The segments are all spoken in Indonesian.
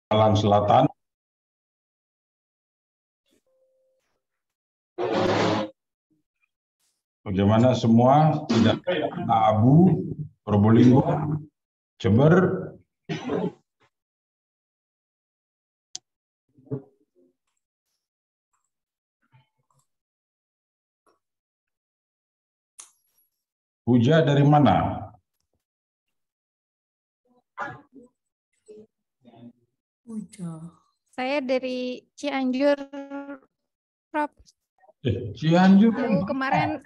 Malang Selatan. Bagaimana semua? Tidak kena abu, Probolinggo, Jember. Puja dari mana? Saya dari Cianjur, Prof. Cianjur. Baru kemarin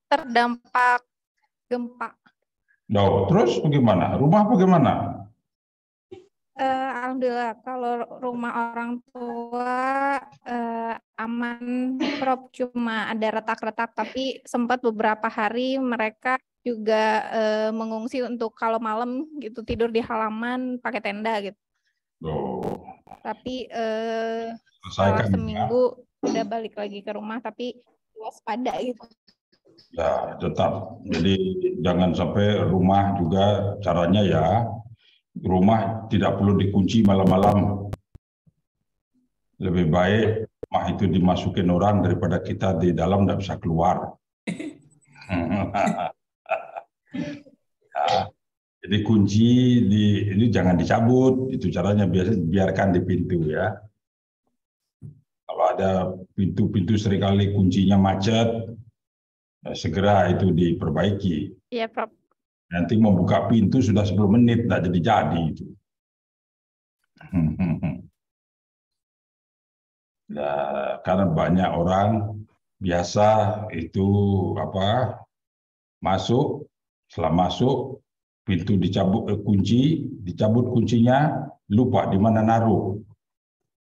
terdampak gempa. Terus bagaimana? Rumah bagaimana? Alhamdulillah, kalau rumah orang tua aman, Prof. Cuma ada retak-retak, tapi sempat beberapa hari mereka juga mengungsi untuk kalau malam gitu tidur di halaman pakai tenda gitu. Tapi setelah seminggu udah balik lagi ke rumah, tapi waspada gitu. Ya, tetap. Jadi jangan sampai rumah juga caranya ya. Rumah tidak perlu dikunci malam-malam. Lebih baik rumah itu dimasukin orang daripada kita di dalam tidak bisa keluar. Ya, jadi kunci ini jangan dicabut, itu caranya biarkan di pintu ya. Kalau ada pintu-pintu seringkali kuncinya macet, ya segera itu diperbaiki. Iya, Prof. Nanti membuka pintu sudah 10 menit, tidak jadi itu. Nah, karena banyak orang biasa itu masuk, setelah masuk pintu dicabut dicabut kuncinya, lupa di mana naruh.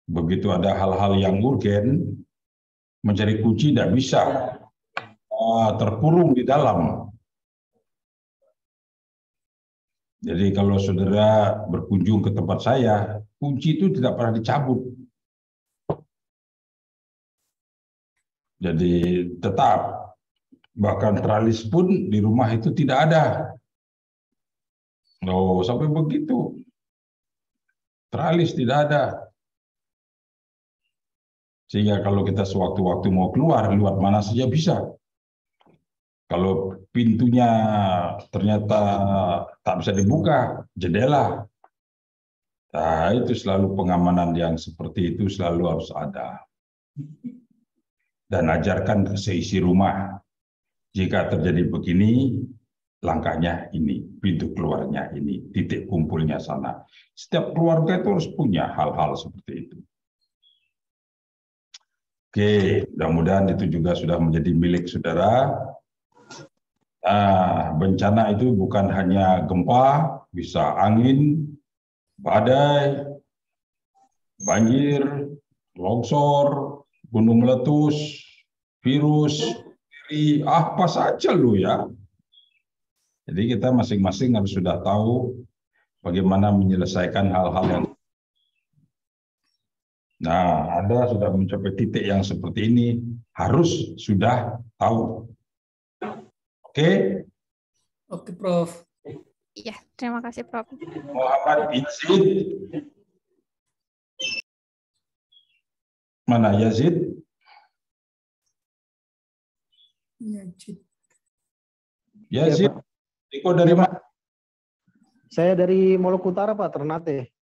Begitu ada hal-hal yang urgen, mencari kunci tidak bisa, terkurung di dalam. Jadi kalau saudara berkunjung ke tempat saya, kunci itu tidak pernah dicabut. Jadi tetap, bahkan teralis pun di rumah itu tidak ada. Sampai begitu. Teralis tidak ada. Sehingga kalau kita sewaktu-waktu mau keluar, lewat mana saja bisa. Kalau pintunya ternyata tak bisa dibuka, jendela. Nah, itu selalu pengamanan yang seperti itu selalu harus ada. Dan ajarkan ke seisi rumah. Jika terjadi begini, langkahnya ini, pintu keluarnya ini, titik kumpulnya sana. Setiap keluarga itu harus punya hal-hal seperti itu. Oke, mudah-mudahan itu juga sudah menjadi milik saudara. Bencana itu bukan hanya gempa, bisa angin, badai, banjir, longsor, gunung meletus, virus, apa saja lu ya. Jadi kita masing-masing harus sudah tahu bagaimana menyelesaikan hal-hal yang. Nah, Anda sudah mencapai titik yang seperti ini, harus sudah tahu. Oke? Oke, Prof. Iya, terima kasih, Prof. Muhammad Izid. Mana Yazid? Yazid. Iko dari mana? Saya dari Maluku Utara, Pak, Ternate.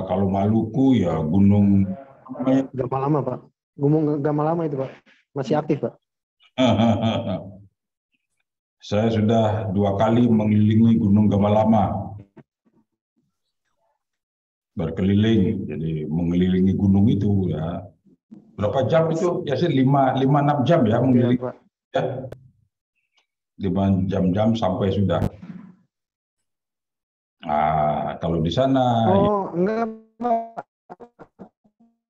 Kalau Maluku ya Gunung Gamalama, Pak. Gunung Gamalama itu, Pak. Masih aktif, Pak. Saya sudah 2 kali mengelilingi Gunung Gamalama. Berkeliling, jadi mengelilingi gunung itu ya. Berapa jam itu? Biasanya 5-6 jam ya mengelilingi. Pak. Ya. 5 jam sampai sudah. Kalau di sana. Enggak, Pak.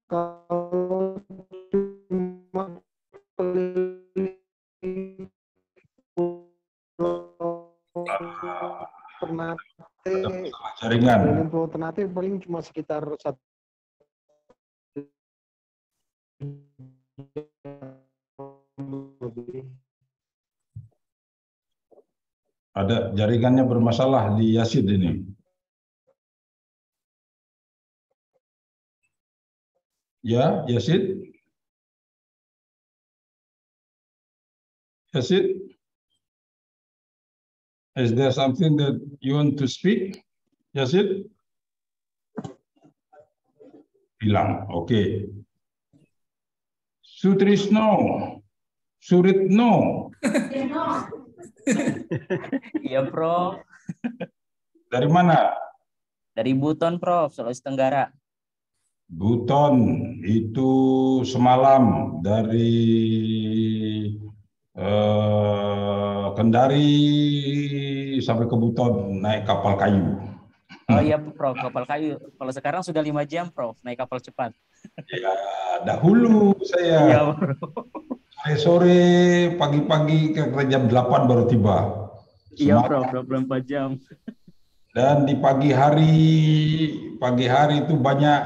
Kalau cuma jaringan. Ternate paling cuma sekitar 1 Ada jaringannya bermasalah di Yazid ini. Ya, Yazid. Yazid, is there something that you want to speak? Yazid? Hilang, oke. Sutrisno, Suritno, Iya, Prof. dari mana? Dari Buton, Prof, Sulawesi Tenggara. Buton, itu semalam dari Kendari sampai ke Buton naik kapal kayu. Oh iya, Prof, kapal kayu. Kalau sekarang sudah 5 jam, Prof, naik kapal cepat. Ya, dahulu Iya, saya Prof. sore, pagi-pagi kira jam 8 baru tiba. Iya, Semalam. Prof, 24 jam. Dan di pagi hari itu banyak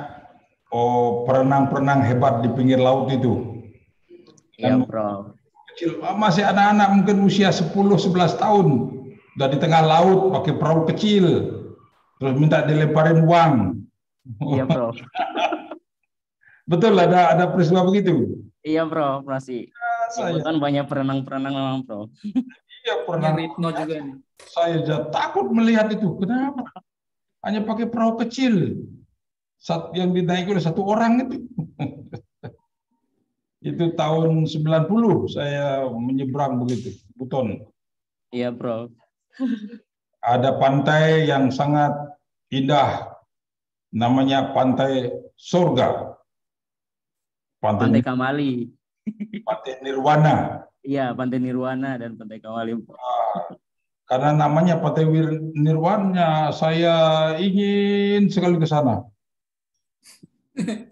perenang-perenang hebat di pinggir laut itu. Iya, Kan Prof. kecil, masih anak-anak mungkin usia 10-11 tahun. Udah di tengah laut pakai perahu kecil. Terus minta dilemparin uang. Iya, Prof. Betul, ada peristiwa begitu. Iya, Prof, masih. Saya Buton banyak perenang-perenang memang, Prof. iya Ini pernah. Ritno juga nih. Saya takut melihat itu. Kenapa? Hanya pakai perahu kecil. Yang dinaiki oleh satu orang itu. Itu tahun 90 saya menyeberang begitu, Buton. Iya, Prof. Ada pantai yang sangat indah, namanya Pantai Surga. Pantai Kamali. Pantai Nirwana. Iya, Pantai Nirwana dan Pantai Kamali, Prof. Karena namanya Pantai Nirwana, saya ingin sekali ke sana.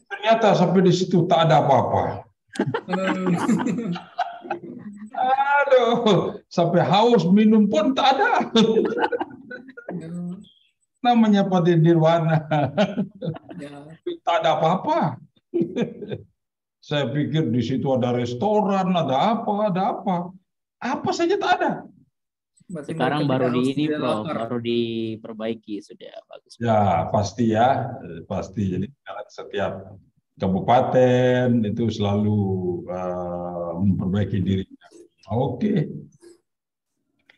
Ternyata sampai di situ tak ada apa-apa. Aduh, sampai haus minum pun tak ada. Namanya Pantai Nirwana. Ya. Tak ada apa-apa. Saya pikir di situ ada restoran, ada apa. Apa saja tak ada. Berarti Sekarang mereka baru tidak di harus ini, tidak Prof, lapar. baru diperbaiki, sudah bagus. Ya, pasti ya. Pasti. Jadi setiap kabupaten itu selalu memperbaiki dirinya. Oke.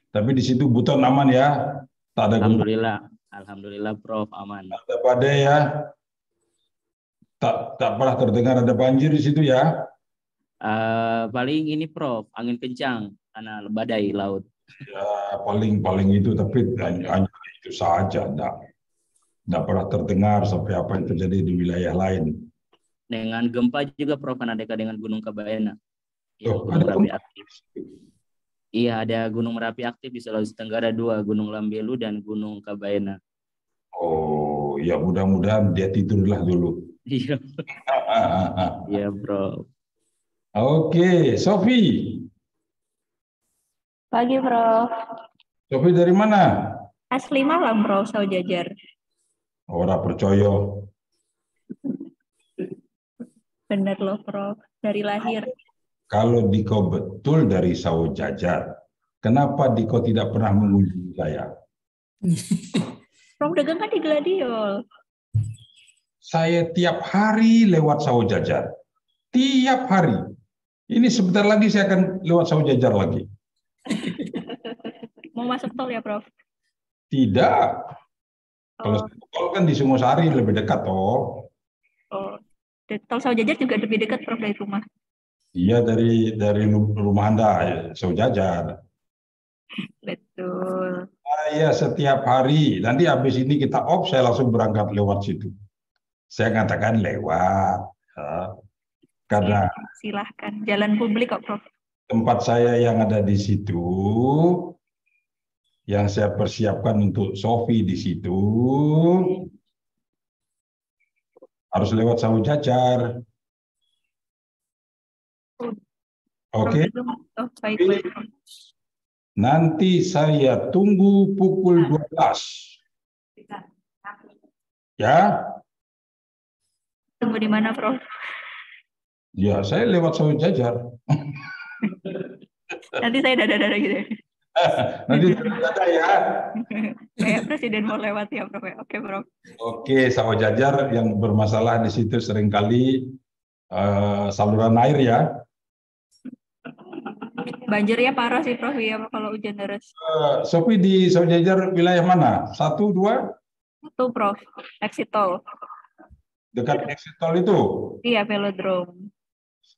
Tapi di situ Buton aman ya. Tak ada gempa, Alhamdulillah. Alhamdulillah, Prof, aman. tak ada badai ya. Tak pernah terdengar ada banjir di situ ya. Paling ini, Prof, angin kencang karena badai laut. Ya, paling itu, tapi hanya itu saja. Tidak pernah terdengar sampai apa yang terjadi di wilayah lain. Dengan gempa juga, Prof, karena dekat dengan Gunung Kabayana. Ya, Oh, Gunung ada Merapi gempa? aktif. Iya, ada Gunung Merapi aktif di Sulawesi Tenggara 2, Gunung Lambelu dan Gunung Kabayana. Oh, ya mudah-mudahan dia tidurlah dulu. Iya, iya, Prof. Oke, Sofi. Pagi, Prof. Sofi dari mana? Asli Malang, Prof, Saujajar. Orang percaya. Bener loh, Prof. Dari lahir. Kalau Diko betul dari Saujajar, kenapa Diko tidak pernah mengunjungi saya? Prof dagang kan di Gladiol. Saya tiap hari lewat Saujajar. Tiap hari. Ini sebentar lagi saya akan lewat Saujajar lagi. Mau masuk tol ya, Prof? Tidak. Oh, Kalau kan di Sungosari lebih dekat toh. oh. Tol Saujajar juga lebih dekat, Prof, dari rumah. Iya dari rumah Anda, Saujajar. Betul. Saya setiap hari. Nanti habis ini kita off, saya langsung berangkat lewat situ. Saya katakan lewat. Ya. Karena Silahkan. Jalan publik kok, Prof. tempat saya yang ada di situ, yang saya persiapkan untuk Sofi di situ, harus lewat Saujajar. Oke, Oh, baik. nanti saya tunggu pukul 12. Ya, Tunggu di mana, Prof? ya saya lewat Saujajar. Nanti saya dada-dada gitu. Nanti ada ya. Kayak presiden mau lewat ya, Prof. Oke, Prof. Oke, Saujajar yang bermasalah di situ seringkali saluran air ya. Banjirnya parah sih Prof ya kalau hujan deras. Sofi di Saujajar wilayah mana? 1, 2? Itu Prof, exit tol. Dekat exit tol itu? Iya, velodrome.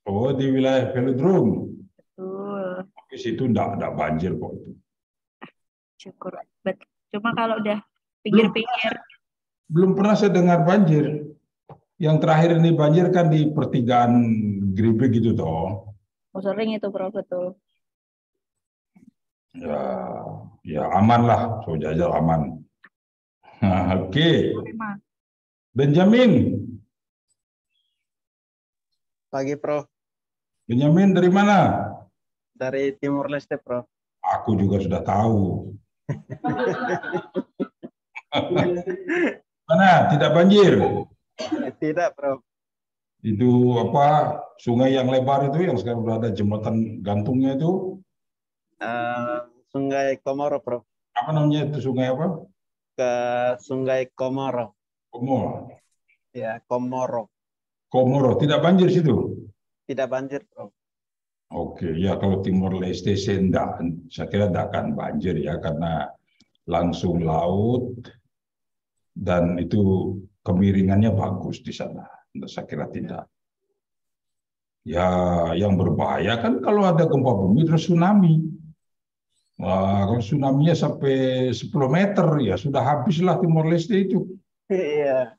Oh, di wilayah Velodrome. Betul. Di situ enggak ada banjir kok itu. Syukur. Betul. Cuma kalau udah pinggir-pinggir. Belum pernah saya dengar banjir. Yang terakhir ini banjir kan di pertigaan Gribek gitu toh. Oh, sering itu Prof, betul. Ya aman lah, Saujajar aman. Oke. Memang. Benjamin. Pagi, Prof. Benjamin dari mana? Dari Timur Leste, Prof. Aku juga sudah tahu. Mana? Tidak banjir? Tidak, Prof. Itu apa? Sungai yang lebar itu yang sekarang sudah ada jembatan gantungnya itu? Sungai Komoro, Prof. Apa namanya itu sungai apa? Ke Sungai Komoro. Komoro. Ya, Komoro. Komoro. Tidak banjir situ? Tidak banjir, Prof. Oke, ya kalau Timur Leste saya kira tidak akan banjir ya karena langsung laut dan itu kemiringannya bagus di sana. Saya kira tidak. Ya, yang berbahaya kan kalau ada gempa bumi terus tsunami. Wah, kalau tsunami-nya sampai 10 meter ya sudah habislah Timor Leste itu. Iya.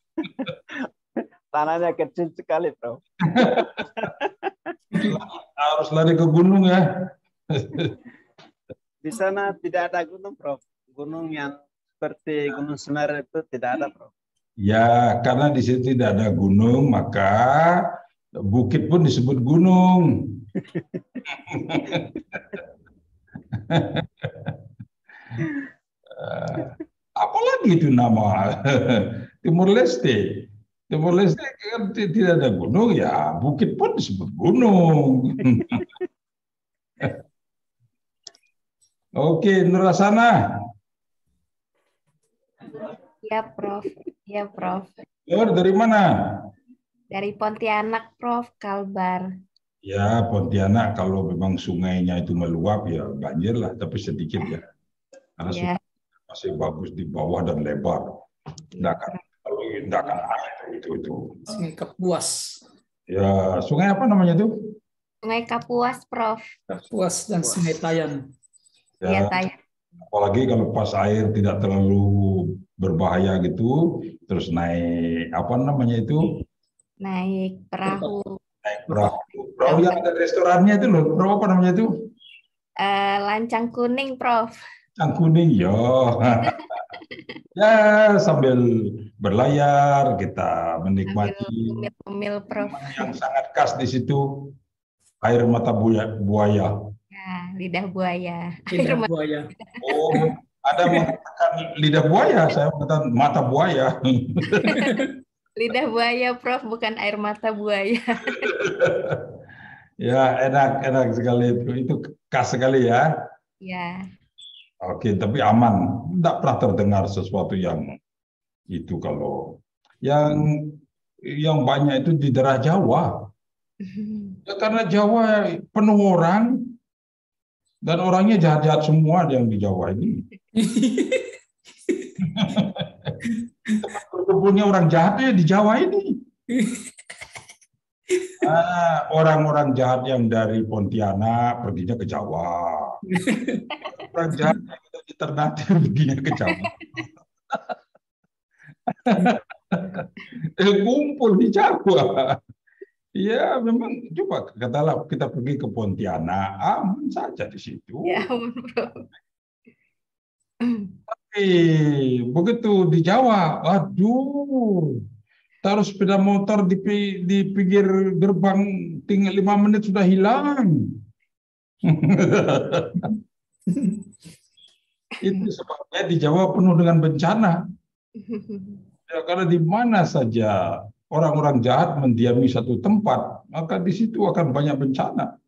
Tanahnya kecil sekali, Prof. Harus lari ke gunung ya. Di sana tidak ada gunung, Prof. Gunung yang seperti Gunung Semeru itu tidak ada, Prof. Ya, karena di situ tidak ada gunung, maka bukit pun disebut gunung. Apalagi itu nama Timur Leste. Timur Leste kan tidak ada gunung, ya bukit pun disebut gunung. Oke, Nurasana. Ya, Prof. Ya, Prof. Nur, dari mana? Dari Pontianak, Prof. Kalbar. Ya, Pontianak kalau memang sungainya itu meluap ya banjir lah, tapi sedikit ya. Karena Ya. masih bagus di bawah dan lebar. Tidak akan air itu. Sungai Kapuas. Ya, sungai apa namanya itu? Sungai Kapuas, Prof. Kapuas dan Sungai Tayan. Iya, Ya, Tayan. apalagi kalau pas air tidak terlalu berbahaya gitu, terus naik apa namanya itu? Naik perahu. Naik perahu. Perahu yang ada restorannya itu loh. Perahu apa namanya itu? Lancang kuning, Prof. Yang kuning, yo. Ya, sambil berlayar kita menikmati Sambil Prof. yang sangat khas di situ, air mata buaya. Ya, lidah buaya. Lidah buaya. Oh, ada mengatakan lidah buaya, saya mengatakan mata buaya. Lidah buaya, Prof, bukan air mata buaya. Ya, enak sekali itu. Itu khas sekali ya. Ya. Oke, tapi aman. Tidak pernah terdengar sesuatu yang itu kalau yang banyak itu di daerah Jawa. Ya, karena Jawa penuh orang dan orangnya jahat-jahat semua yang di Jawa ini. Tempat berkumpulnya orang jahatnya di Jawa ini. Orang-orang jahat yang dari Pontianak perginya ke Jawa. Orang jahat yang dari Ternate perginya ke Jawa. Kumpul di Jawa. Ya, memang coba katalah kita pergi ke Pontianak, aman saja di situ. Ya, Prof. Tapi begitu di Jawa, aduh, taruh sepeda motor di pinggir gerbang, tinggal 5 menit sudah hilang. Itu sebabnya di Jawa penuh dengan bencana. Ya, karena di mana saja orang-orang jahat mendiami satu tempat, maka di situ akan banyak bencana.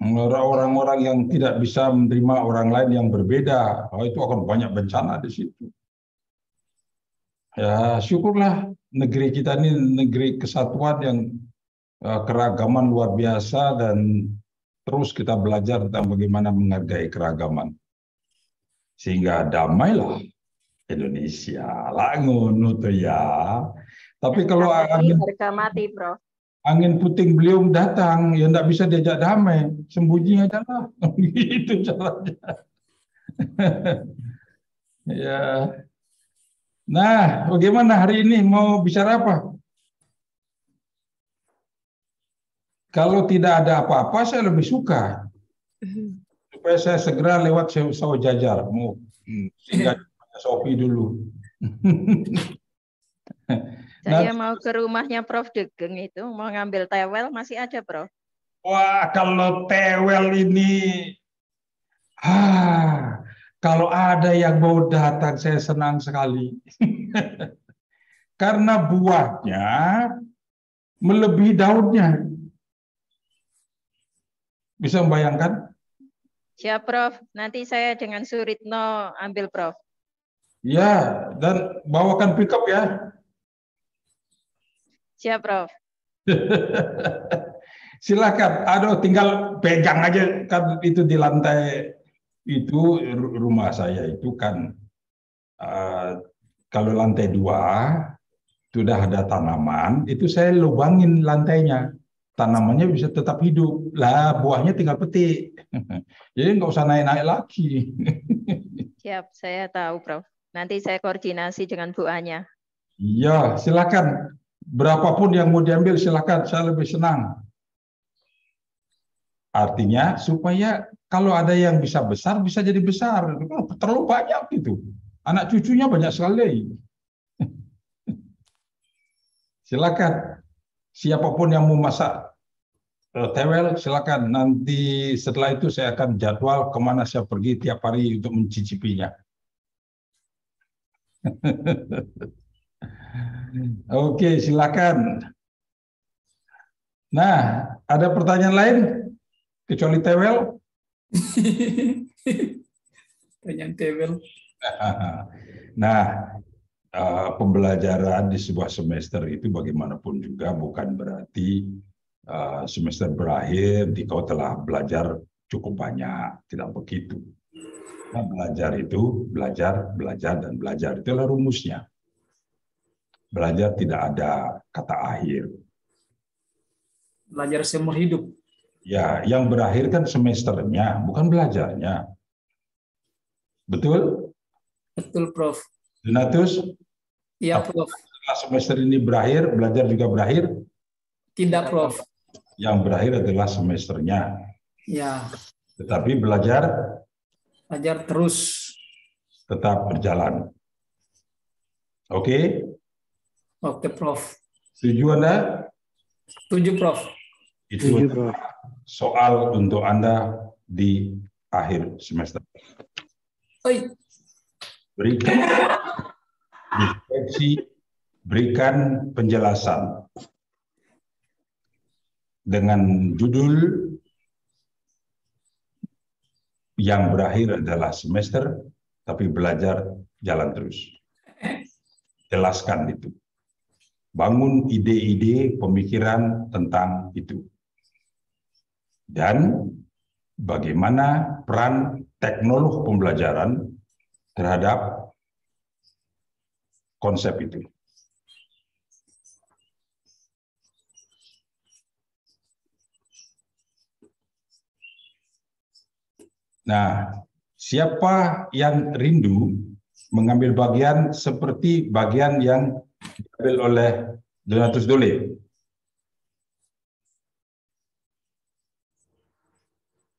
Orang-orang yang tidak bisa menerima orang lain yang berbeda, itu akan banyak bencana di situ. Ya, syukurlah negeri kita ini negeri kesatuan yang keragaman luar biasa, dan terus kita belajar tentang bagaimana menghargai keragaman. Sehingga damailah Indonesia. Lah ngono tuh ya. Tapi kalau harga mati, Prof. angin puting beliung datang, ya enggak bisa diajak damai, sembunyi aja lah. Gitu caranya. Ya. Nah, bagaimana hari ini mau bicara apa? Kalau tidak ada apa-apa, saya lebih suka. Supaya saya segera lewat Sawah Jajar. Mau singgah Sofi dulu. Saya mau ke rumahnya Prof Degeng itu, mau ngambil tewel, masih ada, Prof? Wah, kalau tewel ini, kalau ada yang mau datang, saya senang sekali. Karena buahnya melebihi daunnya. Bisa membayangkan? Siap, Prof. Nanti saya dengan Suritno ambil, Prof. Ya, dan bawakan pickup ya. Siap, Prof. Silakan. Aduh, tinggal pegang aja kan, itu di lantai itu rumah saya itu kan kalau lantai 2 sudah ada tanaman, itu saya lubangin lantainya. Tanamannya bisa tetap hidup. Lah, buahnya tinggal petik. Jadi nggak usah naik-naik lagi. Siap, saya tahu, Prof. Nanti saya koordinasi dengan Bu Anya. Iya, silakan. Berapapun yang mau diambil silakan, saya lebih senang. Artinya supaya kalau ada yang bisa besar, bisa jadi besar. Terlalu banyak gitu. Anak cucunya banyak sekali. Silakan. Siapapun yang mau masak tewel, silakan. Nanti setelah itu saya akan jadwal kemana saya pergi tiap hari untuk mencicipinya. Oke, silakan. Nah, ada pertanyaan lain kecuali tewel? Pertanyaan tewel. Nah, pembelajaran di sebuah semester itu bagaimanapun juga bukan berarti semester berakhir kau telah belajar cukup banyak. Tidak begitu. Nah, belajar itu belajar, dan belajar. Itulah rumusnya. Belajar tidak ada kata akhir. Belajar seumur hidup. Ya, yang berakhir kan semesternya, bukan belajarnya. Betul? Betul, Prof. Donatus? Iya, Prof. Setelah semester ini berakhir, belajar juga berakhir? Tidak, Prof. Yang berakhir adalah semesternya. Ya. Tetapi belajar terus. Tetap berjalan. Oke? Oke, Prof. Setuju Anda? Setuju, Prof. Itu soal untuk Anda di akhir semester. Oi. Berikan deskripsi, berikan penjelasan dengan judul yang berakhir adalah semester, tapi belajar jalan terus. Jelaskan itu. Bangun ide-ide pemikiran tentang itu. Dan bagaimana peran teknologi pembelajaran terhadap konsep itu. Nah, siapa yang rindu mengambil bagian seperti bagian yang diambil oleh Donatus Dole?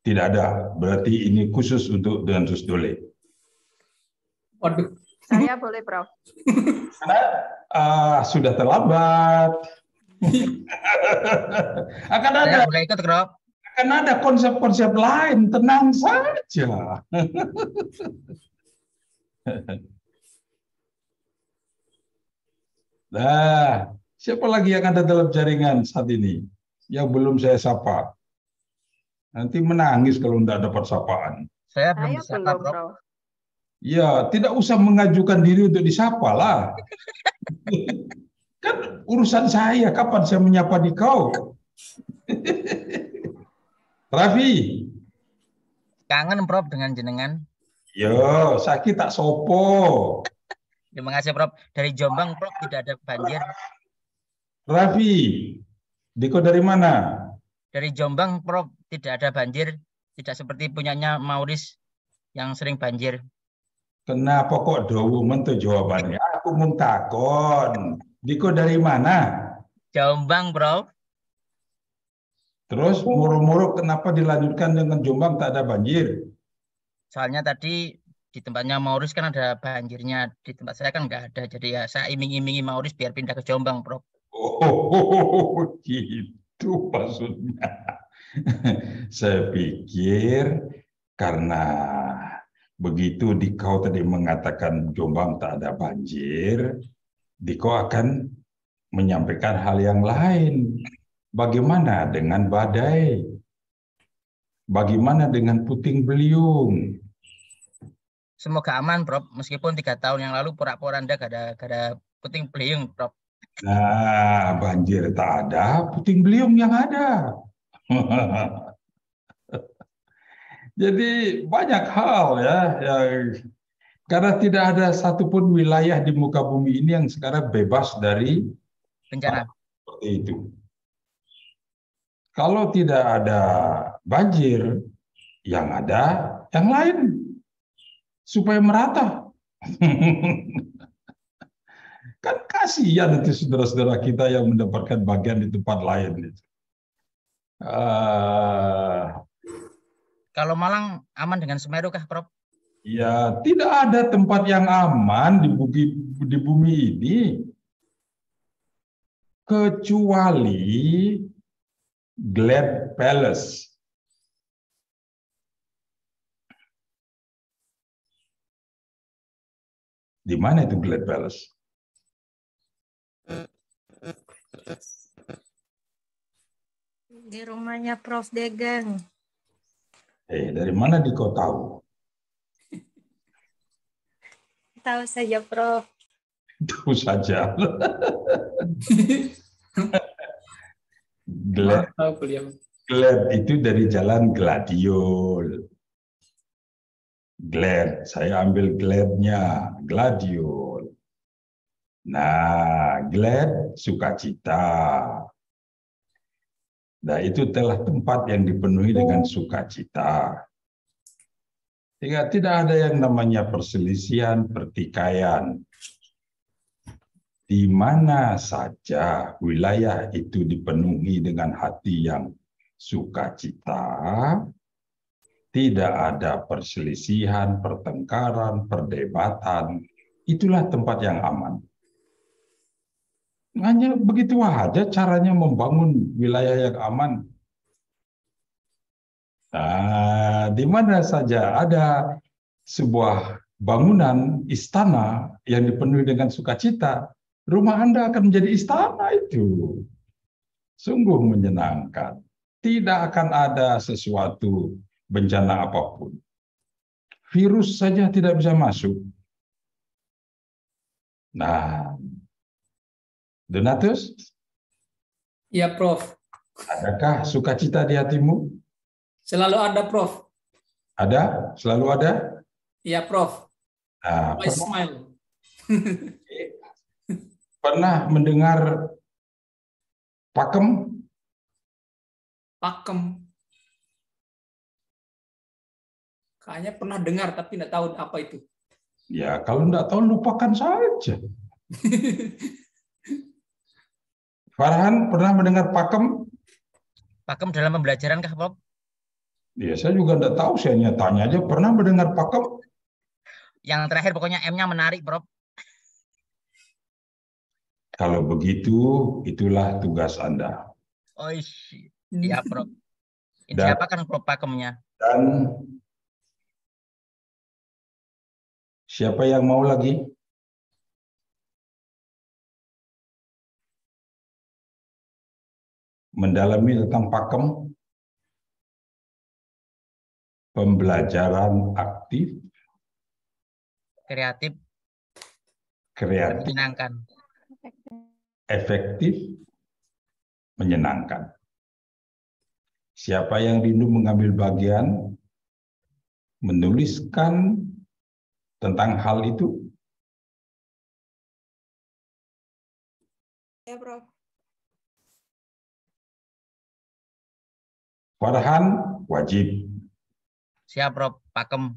Tidak ada, berarti ini khusus untuk Donatus Dole. Waduh. Saya boleh, Prof. Karena sudah terlambat. Akan ada. Boleh ikut, Prof. Akan ada konsep-konsep lain, tenang saja. Nah, siapa lagi yang ada dalam jaringan saat ini yang belum saya sapa? Nanti menangis kalau tidak dapat sapaan. Saya belum disapa, Prof. Ya, tidak usah mengajukan diri untuk disapa lah. Kan Urusan saya, kapan saya menyapa di kau? Raffi, Kangen Prof dengan jenengan. yo, sakit tak sopo. Terima kasih Prof. Dari Jombang Prof tidak ada banjir. Raffi, Diko dari mana? Dari Jombang Prof tidak ada banjir. Tidak seperti punyanya Mauris yang sering banjir. Kenapa kok dowo mentu jawabannya? Aku mau takon. Diko dari mana? Jombang Prof. Terus muruk-muruk kenapa dilanjutkan dengan Jombang tak ada banjir? Soalnya tadi di tempatnya Mauris kan ada banjirnya. Di tempat saya kan nggak ada. Jadi ya saya iming-imingi Mauris biar pindah ke Jombang Prof. Oh, gitu maksudnya. Saya pikir karena begitu Diko tadi mengatakan Jombang tak ada banjir, Diko akan menyampaikan hal yang lain. Bagaimana dengan badai? Bagaimana dengan puting beliung? Semoga aman Prof. Meskipun 3 tahun yang lalu pura-pura Anda gak ada puting beliung Prof. Nah, banjir tak ada, puting beliung yang ada. Jadi banyak hal ya, yang karena tidak ada satupun wilayah di muka bumi ini yang sekarang bebas dari Bencana. seperti itu. Kalau tidak ada banjir, yang ada yang lain supaya merata. Kan kasihan nanti saudara-saudara kita yang mendapatkan bagian di tempat lain. Kalau Malang aman dengan Semeru kah Prof? Ya, tidak ada tempat yang aman di bumi ini kecuali Glad Palace. Di mana itu Glad Palace? Di rumahnya Prof Degeng. Dari mana Diko tahu? Tahu saja Prof. Tahu saja. Glad itu dari jalan Gladiol. Glad, saya ambil gladnya, Gladiol. Nah, glad sukacita. Nah, itu telah tempat yang dipenuhi dengan sukacita. Sehingga tidak ada yang namanya perselisihan, pertikaian. Di mana saja wilayah itu dipenuhi dengan hati yang sukacita, tidak ada perselisihan, pertengkaran, perdebatan, itulah tempat yang aman. Hanya begitu aja caranya membangun wilayah yang aman. Nah, di mana saja ada sebuah bangunan istana yang dipenuhi dengan sukacita, rumah Anda akan menjadi istana itu. Sungguh menyenangkan. Tidak akan ada sesuatu bencana apapun. Virus saja tidak bisa masuk. Nah, Donatus? Ya, Prof. Adakah sukacita di hatimu? Selalu ada, Prof. Ada? Selalu ada? Ya, Prof. Nah, I smile. pernah mendengar pakem? Pakem. Kayaknya pernah dengar, tapi tidak tahu apa itu. Ya, kalau tidak tahu lupakan saja. Farhan, pernah mendengar pakem? Pakem dalam pembelajaran kah, Prof? Ya, saya juga tidak tahu, saya nyatanya aja pernah mendengar pakem. Yang terakhir pokoknya M-nya menarik, Prof. Kalau begitu, itulah tugas Anda. Oh, iya, Prof. Ini Dan- siapa kan Prof pakemnya? Dan siapa yang mau lagi? Mendalami tentang pakem? Pembelajaran aktif, Kreatif, kreatif, menyenangkan. efektif, menyenangkan. Siapa yang rindu mengambil bagian, menuliskan tentang hal itu? Ya, Prof. Farhan wajib. Siap, Prof. Pakem.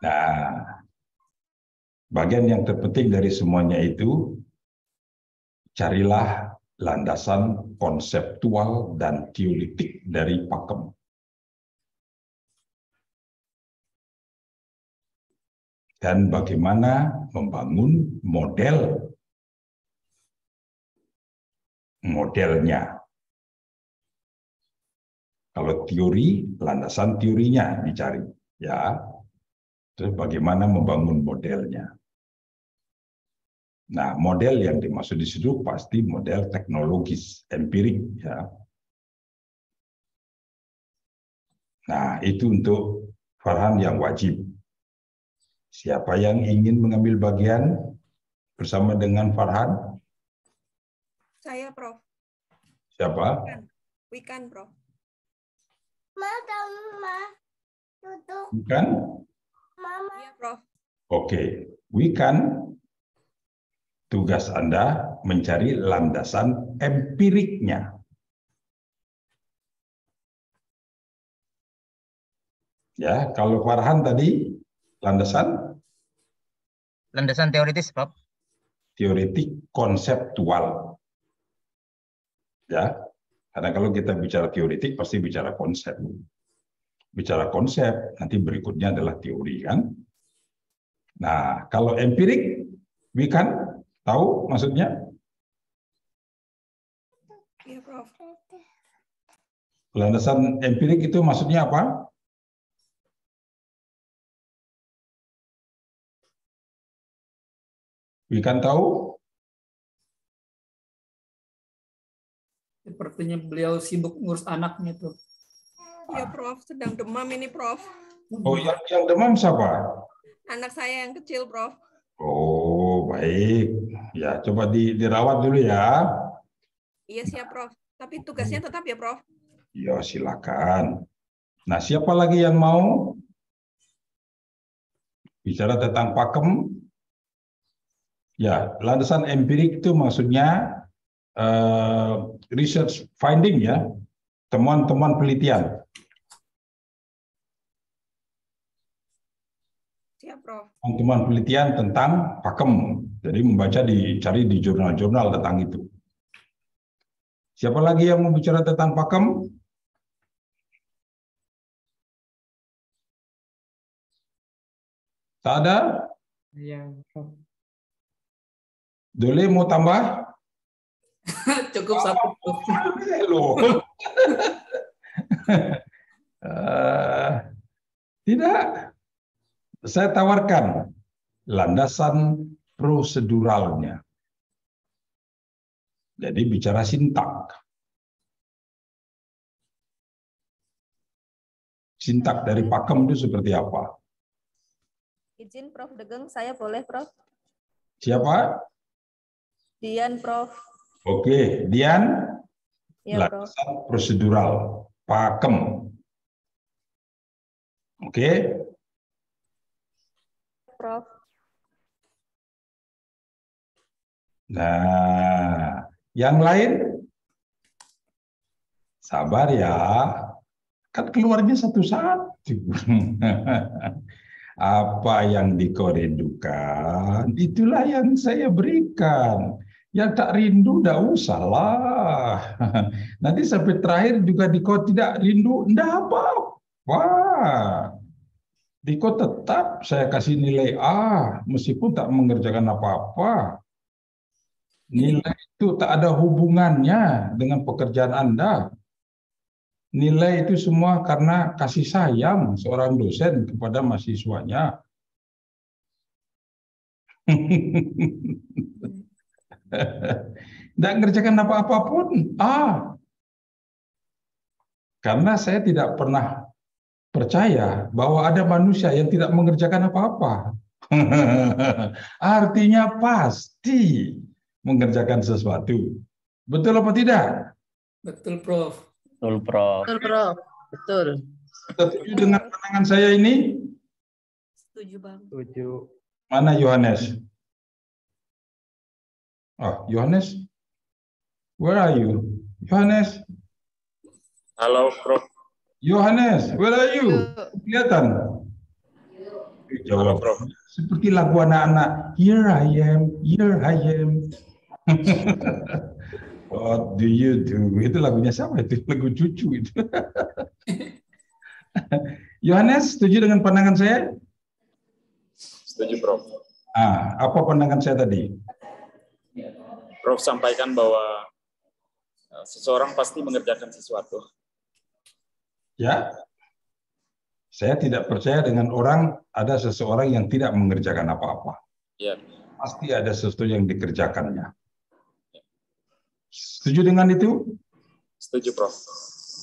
Nah, bagian yang terpenting dari semuanya itu, carilah landasan konseptual dan teoritik dari pakem. Dan bagaimana membangun modelnya. Kalau teori, landasan teorinya dicari, ya. Terus bagaimana membangun modelnya. Nah, model yang dimaksud di situ pasti model teknologis, empirik, ya. Nah, itu untuk Farhan yang wajib. Siapa yang ingin mengambil bagian bersama dengan Farhan? Saya, Prof. Siapa? Wikan, Prof. Bukan? Iya, Prof. Oke, Wikan, tugas Anda mencari landasan empiriknya. Ya, kalau Farhan tadi landasan teoritis, Prof. Teoritik konseptual. Ya, karena kalau kita bicara teoritik pasti bicara konsep. Bicara konsep, nanti berikutnya adalah teori, kan? Nah, kalau empirik, Wikan tahu maksudnya? Iya, Prof. Landasan empirik itu maksudnya apa? Wikan tahu? Sepertinya beliau sibuk ngurus anaknya tuh. Iya, Prof. Sedang demam ini, Prof. Oh, yang demam siapa? Anak saya yang kecil, Prof. Oh, baik. Ya, coba dirawat dulu ya. Iya, siap, Prof. Tapi tugasnya tetap ya, Prof. Ya, silakan. Nah, siapa lagi yang mau bicara tentang pakem? Ya, landasan empirik itu maksudnya research finding, ya, temuan-temuan penelitian. Siap, Prof. Temuan penelitian tentang pakem. Jadi dicari di jurnal-jurnal tentang itu. Siapa lagi yang mau bicara tentang pakem? Tak ada? Iya, Prof. Dole mau tambah? Cukup satu, Prof. Loh. Tidak. Saya tawarkan landasan proseduralnya. Jadi bicara sintak. Sintak dari pakem itu seperti apa? Izin Prof Degeng, saya boleh Prof? Siapa? Dian Prof. Oke, Dian. Ya, Landasan prosedural, pakem. Oke. Prof. Nah, yang lain? Sabar ya. Kan keluarnya satu-satu. Apa yang dikau rindukan, itulah yang saya berikan. Yang tak rindu, tidak usahlah. Nanti sampai terakhir juga dikau tidak rindu, tidak apa-apa. Diko tetap saya kasih nilai A, meskipun tak mengerjakan apa-apa. Nilai itu tak ada hubungannya dengan pekerjaan Anda. Nilai itu semua karena kasih sayang seorang dosen kepada mahasiswanya. Tidak mengerjakan apa-apa pun. Karena saya tidak pernah percaya bahwa ada manusia yang tidak mengerjakan apa-apa. Artinya pasti mengerjakan sesuatu. Betul apa tidak? Betul, Prof. Betul, Prof. Betul, Prof. Betul. Setuju dengan pandangan saya ini? Setuju, Bang. Setuju. Mana Yohanes? Oh, Yohanes? Where are you? Yohanes? Halo, Prof. Yohanes, where are you? Kelihatan? Jawab. Seperti lagu anak-anak. Here I am, here I am. What do you do? Itu lagunya siapa itu? Lagu cucu itu. Yohanes, setuju dengan pandangan saya? Setuju, Prof. Apa pandangan saya tadi? Prof sampaikan bahwa seseorang pasti mengerjakan sesuatu. Ya, saya tidak percaya dengan ada seseorang yang tidak mengerjakan apa-apa. Ya. Pasti ada sesuatu yang dikerjakannya. Setuju dengan itu? Setuju, Prof.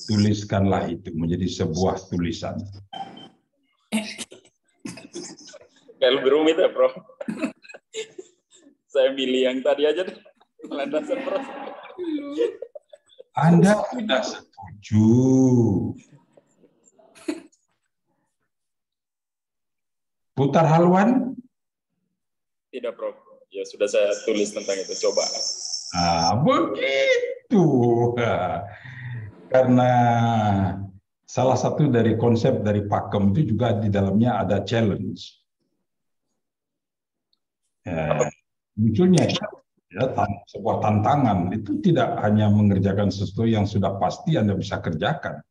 Tuliskanlah itu menjadi sebuah tulisan. Kayak lebih rumit ya, Prof. Saya milih yang tadi aja deh. Landasan, Prof. Anda sudah setuju. Putar haluan? Tidak, Prof. Ya sudah saya tulis tentang itu. Coba. Begitu. Karena salah satu dari konsep dari pakem itu juga di dalamnya ada challenge. Munculnya sebuah tantangan itu tidak hanya mengerjakan sesuatu yang sudah pasti Anda bisa kerjakan.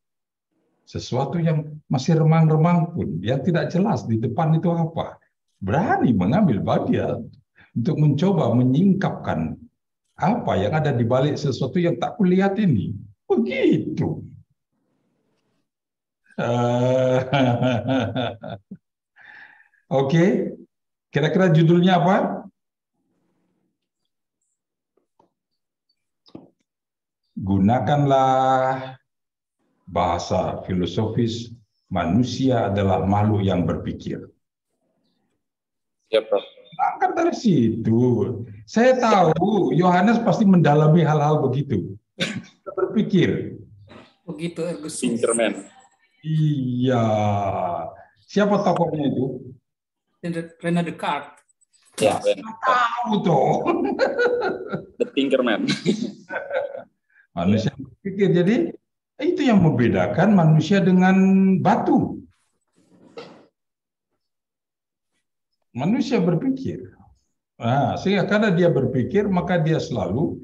Sesuatu yang masih remang-remang pun, yang tidak jelas di depan itu apa. Berani mengambil bagian untuk mencoba menyingkapkan apa yang ada di balik sesuatu yang tak kulihat ini. Begitu. Oke, kira-kira judulnya apa? Gunakanlah bahasa filosofis, manusia adalah makhluk yang berpikir. Ya, Prof. Angkat dari situ. Saya tahu Yohanes pasti mendalami hal-hal begitu. Berpikir. Begitu, Ergus. Pinkerman. Iya. Siapa tokohnya itu? René Descartes. Ya, tahu toh. The Tinkerman. Manusia berpikir. Jadi itu yang membedakan manusia dengan batu. Manusia berpikir. Sehingga karena dia berpikir, maka dia selalu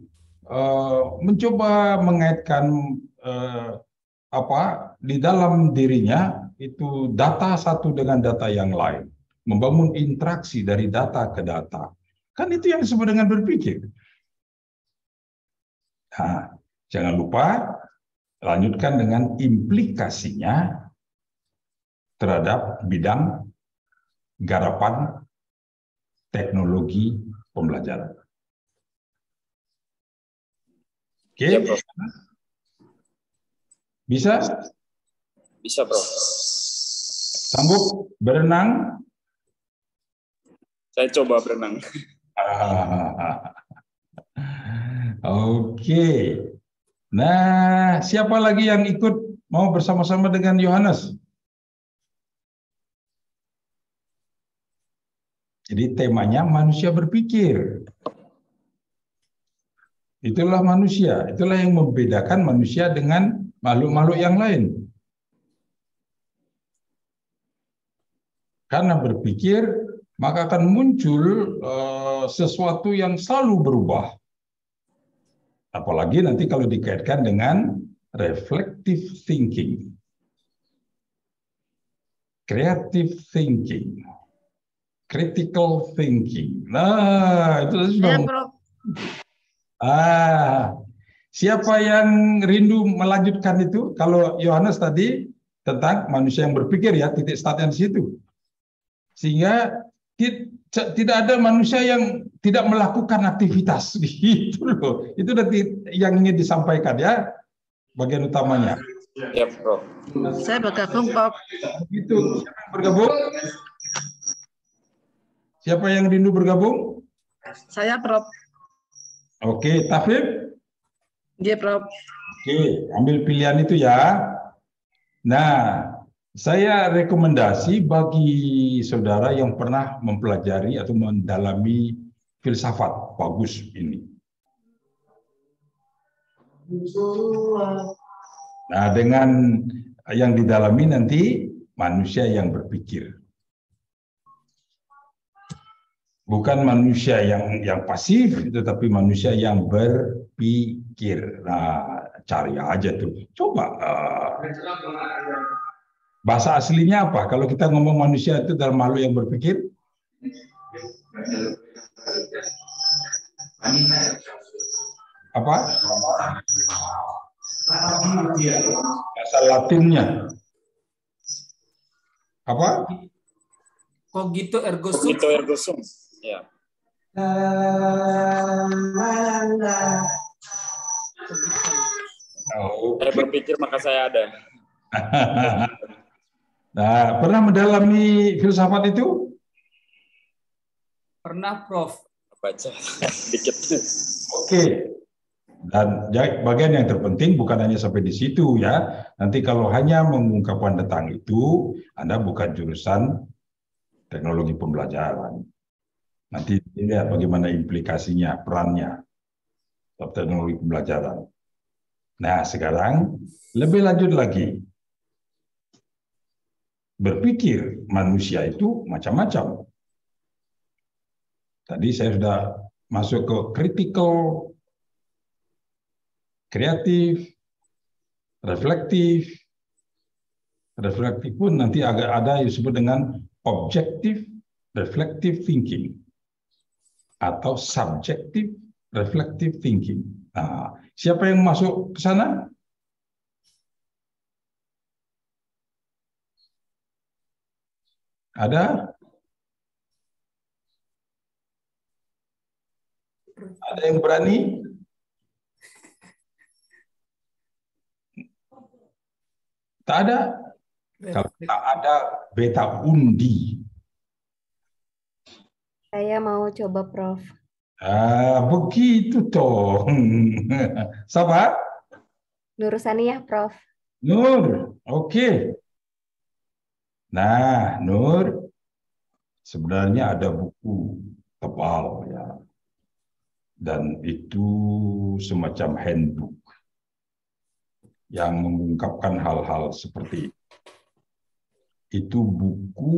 mencoba mengaitkan di dalam dirinya itu data satu dengan data yang lain, membangun interaksi dari data ke data. Kan itu yang disebut dengan berpikir. Jangan lupa lanjutkan dengan implikasinya terhadap bidang garapan teknologi pembelajaran. Oke, ya, Prof. Bisa? Bisa, Prof. Sanggup berenang? Saya coba berenang. Oke. Nah, siapa lagi yang ikut mau bersama-sama dengan Yohanes? Jadi temanya manusia berpikir. Itulah manusia, itulah yang membedakan manusia dengan makhluk-makhluk yang lain. Karena berpikir, maka akan muncul sesuatu yang selalu berubah. Apalagi nanti kalau dikaitkan dengan reflective thinking, creative thinking, critical thinking. Nah, itu sudah. Siapa yang rindu melanjutkan itu? Kalau Yohanes tadi tentang manusia yang berpikir, ya, titik startnya di situ. Sehingga tidak ada manusia yang tidak melakukan aktivitas, gitu loh. Itu yang ingin disampaikan, ya, bagian utamanya. Ya, Prof. Saya bergabung, Prof. Itu siapa yang bergabung? Siapa yang rindu bergabung? Saya, Prof. Oke, Tafib? Iya, Prof. Oke, ambil pilihan itu ya. Nah, saya rekomendasi bagi saudara yang pernah mempelajari atau mendalami filsafat. Bagus ini. Nah, dengan yang didalami nanti manusia yang berpikir. Bukan manusia yang pasif, tetapi manusia yang berpikir. Nah, cari aja tuh. Coba. Bahasa aslinya apa? Kalau kita ngomong manusia itu dalam makhluk yang berpikir? Apa? Bahasa Latinnya. Apa? Cogito ergo sum. Cogito ergo sum. Ya. Saya berpikir maka saya ada. Nah, pernah mendalami filsafat itu? Pernah, Prof. Baca sedikit. Oke. Dan bagian yang terpenting bukan hanya sampai di situ ya. Nanti kalau hanya mengungkapkan tentang itu, Anda bukan jurusan teknologi pembelajaran. Nanti lihat bagaimana implikasinya, perannya teknologi pembelajaran. Nah, sekarang lebih lanjut lagi. Berpikir manusia itu macam-macam. Tadi saya sudah masuk ke critical, kreatif, reflektif. Reflektif pun nanti agak ada yang disebut dengan objective reflective thinking atau subjective reflective thinking. Nah, siapa yang masuk ke sana? Ada? Ada yang berani? Tak ada? Kalau tak ada, beta undi. Saya mau coba, Prof. Begitu toh. Siapa? Nur Saniyah, Prof. Nur, oke. Nah, Nur, sebenarnya ada buku tebal ya. Dan itu semacam handbook yang mengungkapkan hal-hal seperti itu. Itu buku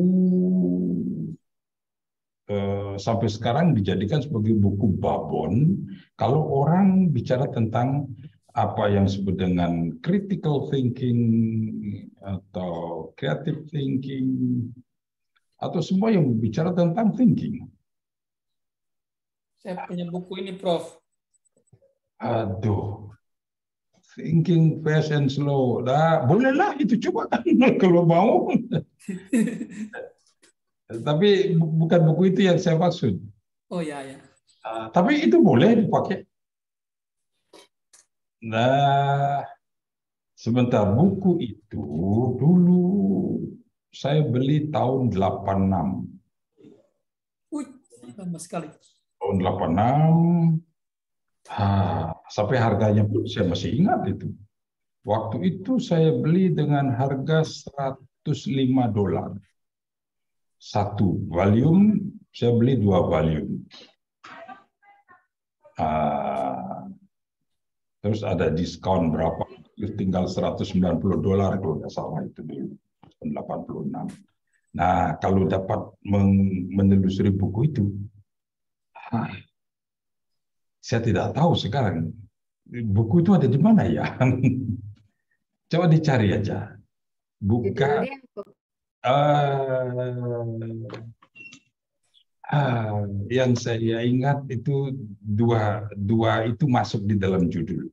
sampai sekarang dijadikan sebagai buku babon kalau orang bicara tentang apa yang disebut dengan critical thinking atau creative thinking atau semua yang bicara tentang thinking. Saya punya buku ini, Prof. Aduh, thinking fast and slow. Nah, bolehlah itu coba kan kalau mau. Tapi bukan buku itu yang saya maksud. Oh ya, ya. Tapi itu boleh dipakai. Nah, sebentar buku itu dulu saya beli tahun 86. Lama sekali. Tahun 86. Sampai harganya pun saya masih ingat itu. Waktu itu saya beli dengan harga $105. Satu volume, saya beli 2 volume. Terus ada diskon berapa? Tinggal $190 kalau nggak salah itu dulu, tahun 86. Nah, kalau dapat menelusuri buku itu, saya tidak tahu sekarang buku itu ada di mana ya. Coba dicari aja. Buka. Yang saya ingat itu dua itu masuk di dalam judul.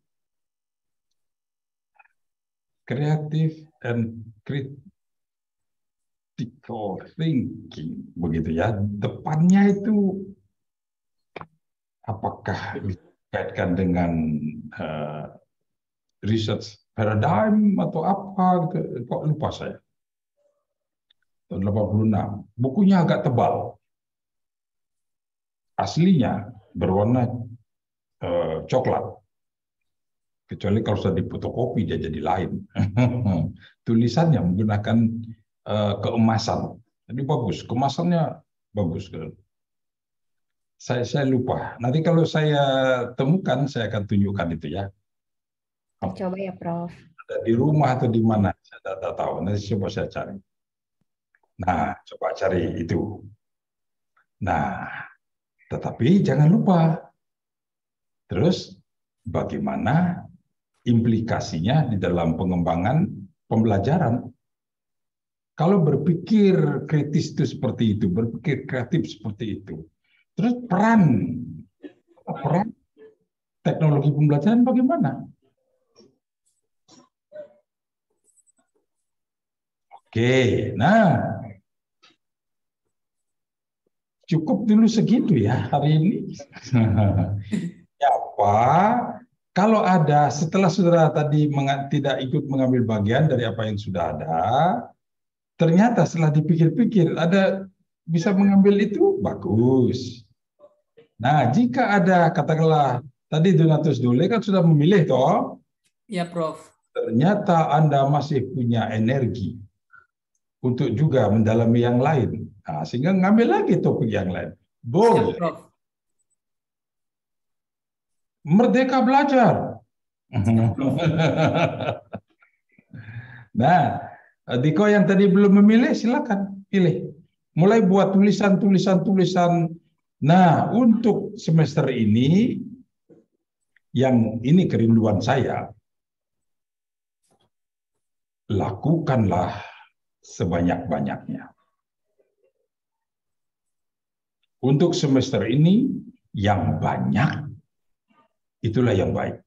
Creative and critical thinking, begitu ya. Depannya itu apakah dikaitkan dengan research paradigm atau apa? Kok lupa saya. Tahun 86. Bukunya agak tebal. aslinya berwarna coklat. Kecuali kalau sudah difotokopi dia jadi lain. Tulisannya menggunakan keemasan. Jadi bagus, kemasannya bagus. Saya lupa. Nanti kalau saya temukan, saya akan tunjukkan itu ya. Coba ya, Prof. Ada di rumah atau di mana? Saya tidak tahu. Nanti coba saya cari. Nah, coba cari itu. Nah, tetapi jangan lupa. Terus, bagaimana implikasinya di dalam pengembangan pembelajaran? Kalau berpikir kritis itu seperti itu, berpikir kreatif seperti itu. Terus peran teknologi pembelajaran bagaimana? Oke, nah cukup dulu segitu ya hari ini. Ya Pak, kalau ada setelah saudara tadi tidak ikut mengambil bagian dari apa yang sudah ada, ternyata setelah dipikir-pikir ada bisa mengambil itu, bagus. Nah, jika ada katakanlah tadi Donatus Dole kan sudah memilih toh? Ya, Prof. Ternyata Anda masih punya energi untuk juga mendalami yang lain. Nah, sehingga ngambil lagi topik yang lain. Boleh. Siap, Prof. Merdeka belajar. Nah, Diko yang tadi belum memilih, silakan pilih. Mulai buat tulisan. Nah, untuk semester ini, yang ini kerinduan saya, lakukanlah sebanyak-banyaknya. Untuk semester ini, yang banyak, itulah yang baik.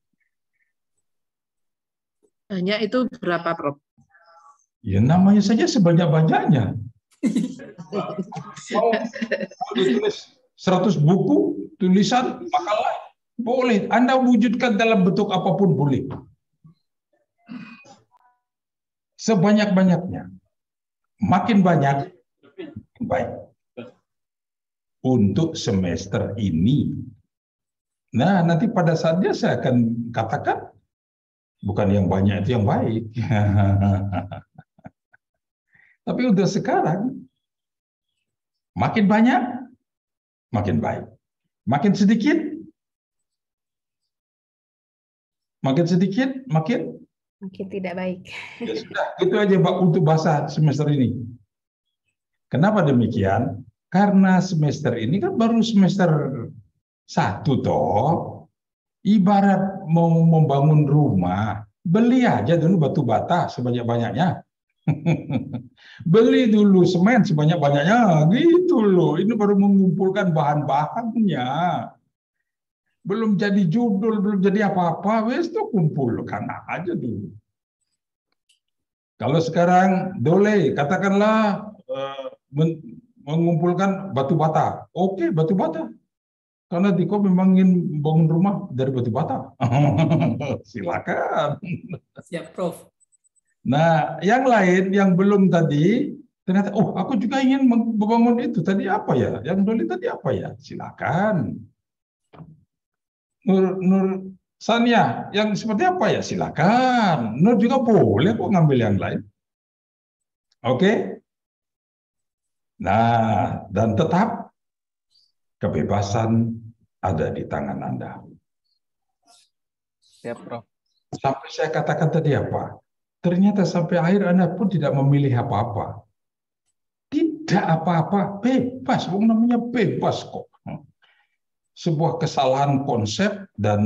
Banyak itu berapa, Prof? Ya namanya saja sebanyak-banyaknya. Mau ditulis 100 buku, tulisan, makalah, boleh. Anda wujudkan dalam bentuk apapun boleh. Sebanyak-banyaknya. Makin banyak, baik. Untuk semester ini. Nah, nanti pada saatnya saya akan katakan, bukan yang banyak itu yang baik. Tapi untuk sekarang, makin banyak, makin baik. Makin sedikit, makin tidak baik. Ya sudah, itu aja Pak untuk bahasa semester ini. Kenapa demikian? Karena semester ini kan baru semester 1 toh. Ibarat mau membangun rumah, beli aja dulu batu bata sebanyak-banyaknya. Beli dulu semen sebanyak-banyaknya, gitu loh. Ini baru mengumpulkan bahan-bahannya. Belum jadi judul, belum jadi apa-apa, wes tuh kumpulkan aja dulu. Kalau sekarang Dole, katakanlah mengumpulkan batu bata. Oke, batu bata. Karena Diko memang ingin bangun rumah dari batu bata. Silakan. Siap, Prof. Nah, yang lain yang belum tadi, ternyata, oh aku juga ingin membangun itu. Tadi apa ya? Yang Dole tadi apa ya? Silakan. Nur Sania, yang seperti apa ya? Silakan. Nur juga boleh kok ngambil yang lain. Oke? Nah, dan tetap kebebasan ada di tangan Anda. Siap, Prof. Sampai saya katakan tadi apa? Ternyata sampai akhir Anda pun tidak memilih apa-apa. Tidak apa-apa, bebas. Namanya bebas kok. Sebuah kesalahan konsep dan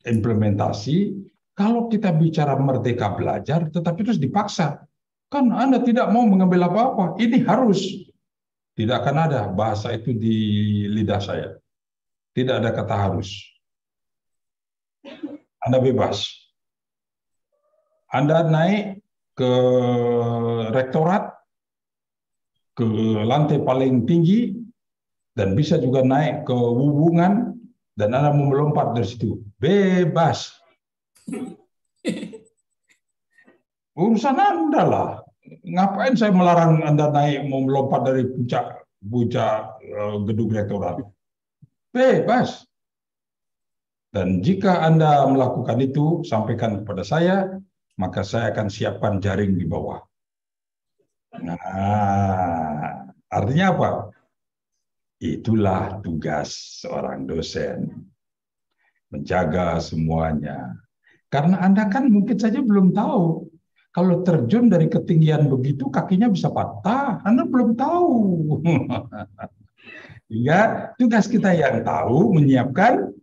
implementasi, kalau kita bicara merdeka belajar, tetapi terus dipaksa. Kan Anda tidak mau mengambil apa-apa, ini harus. Tidak akan ada bahasa itu di lidah saya. Tidak ada kata harus. Anda bebas. Anda naik ke rektorat, ke lantai paling tinggi, dan bisa juga naik ke hubungan, dan Anda mau melompat dari situ. Bebas. Urusan Anda lah. Ngapain saya melarang Anda naik mau melompat dari puncak gedung rektorat? Bebas. Dan jika Anda melakukan itu, sampaikan kepada saya, maka saya akan siapkan jaring di bawah. Nah, artinya apa? Itulah tugas seorang dosen. Menjaga semuanya. Karena Anda kan mungkin saja belum tahu. Kalau terjun dari ketinggian begitu, kakinya bisa patah. Anda belum tahu. Hingga tugas kita yang tahu menyiapkan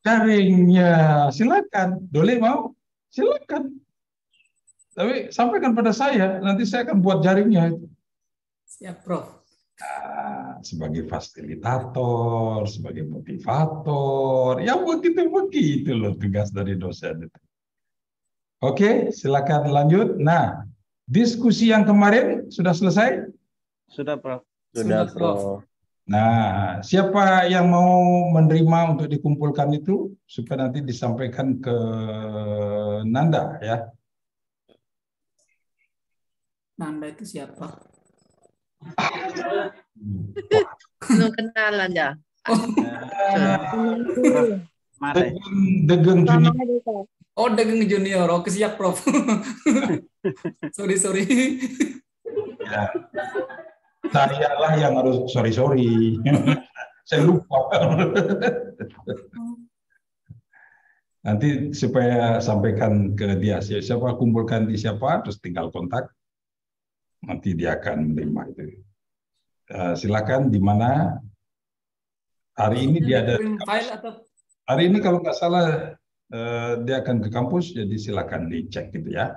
jaringnya. Silakan. Dole mau? Silakan. Tapi sampaikan pada saya, nanti saya akan buat jaringnya. Siap, Prof. Nah, sebagai fasilitator, sebagai motivator, ya begitu loh tugas dari dosen itu. Oke, silakan lanjut. Nah, diskusi yang kemarin sudah selesai? Sudah, Prof. Sudah, Prof. Nah, siapa yang mau menerima untuk dikumpulkan itu supaya nanti disampaikan ke Nanda ya? Nanda itu siapa? Belum kenalan ya. Degeng Junior. Oh, Degeng Junior. Oke, siap, Prof. sorry. Ya. Saya lah yang harus sorry. Saya lupa. Nanti supaya sampaikan ke dia siapa, kumpulkan di siapa, terus tinggal kontak. Nanti dia akan menerima itu. Silakan di mana hari ini dia ada. Hari ini kalau nggak salah dia akan ke kampus, jadi silakan dicek gitu ya.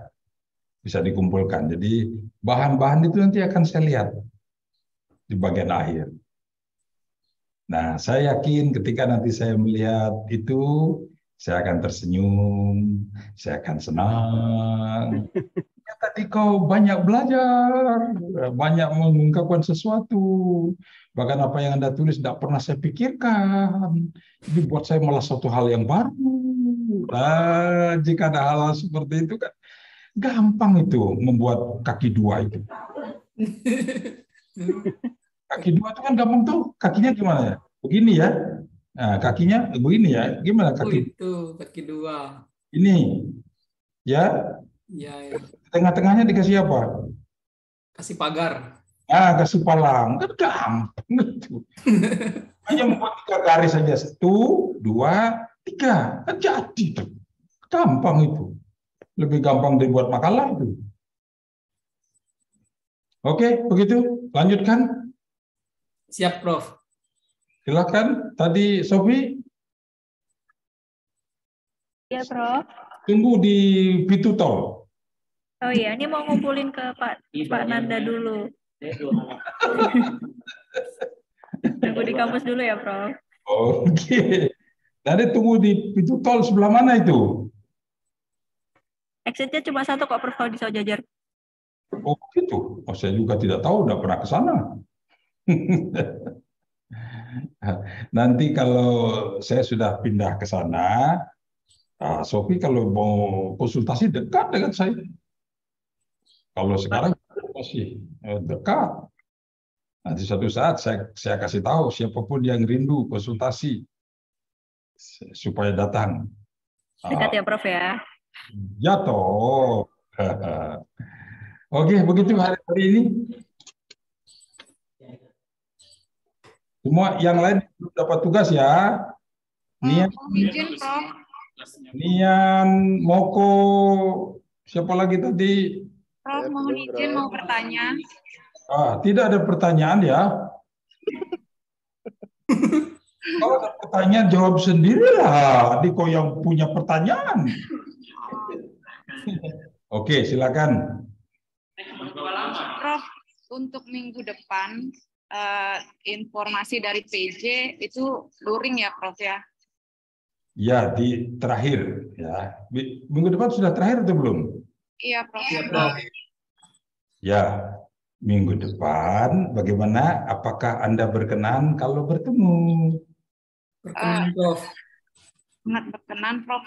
Bisa dikumpulkan. Jadi bahan-bahan itu nanti akan saya lihat di bagian akhir. Nah, saya yakin ketika nanti saya melihat itu, saya akan tersenyum, saya akan senang. Ya, tadi kau banyak belajar, banyak mengungkapkan sesuatu. Bahkan apa yang Anda tulis tidak pernah saya pikirkan. Ini buat saya malah suatu hal yang baru. Nah, jika ada hal-hal seperti itu kan gampang itu membuat kaki dua itu. Kaki dua itu kan gampang tuh. Kakinya gimana ya? Begini ya. Nah, kakinya begini ya. Gimana kaki? Itu kaki dua. Ini. Ya. Ya. Tengah-tengahnya dikasih apa? Kasih pagar. Ah, kasih palang. Kan gampang itu. Hanya membuat 3 garis saja. 1, 2, 3. Kan jadi tuh. Gampang itu. Lebih gampang dibuat makalah itu. Oke, begitu. Lanjutkan. Siap, Prof. Silakan. Tadi Sofi. Ya, Prof. Tunggu di pintu tol. Oh iya, ini mau ngumpulin ke Pak Nanda dulu. Tunggu di kampus dulu ya, Prof. Oke. Tadi tunggu di pintu tol sebelah mana itu? Exitnya cuma 1 kok, Prof, kalau di Saujajar. Oh gitu. Oh, saya juga tidak tahu, udah pernah ke sana. Nanti kalau saya sudah pindah ke sana, Sofi kalau mau konsultasi dekat dengan saya. Kalau sekarang masih dekat. Nanti suatu saat saya kasih tahu siapapun yang rindu konsultasi supaya datang. Dekat ya, Prof ya. Ya toh. Oke, begitu hari ini. Semua yang lain belum dapat tugas ya. Nian, Moko, siapa lagi tadi? Prof, mohon izin mau bertanya. Tidak ada pertanyaan ya. Kalau ada pertanyaan jawab sendirilah. Diko yang punya pertanyaan. Oke, silakan. Prof, untuk minggu depan informasi dari PJ itu luring ya, Prof ya? Ya, di terakhir ya. Minggu depan sudah terakhir atau belum? Iya, Prof. Iya, Prof. Ya, minggu depan bagaimana? Apakah Anda berkenan kalau bertemu? Berkenan, Prof. Sangat berkenan, Prof.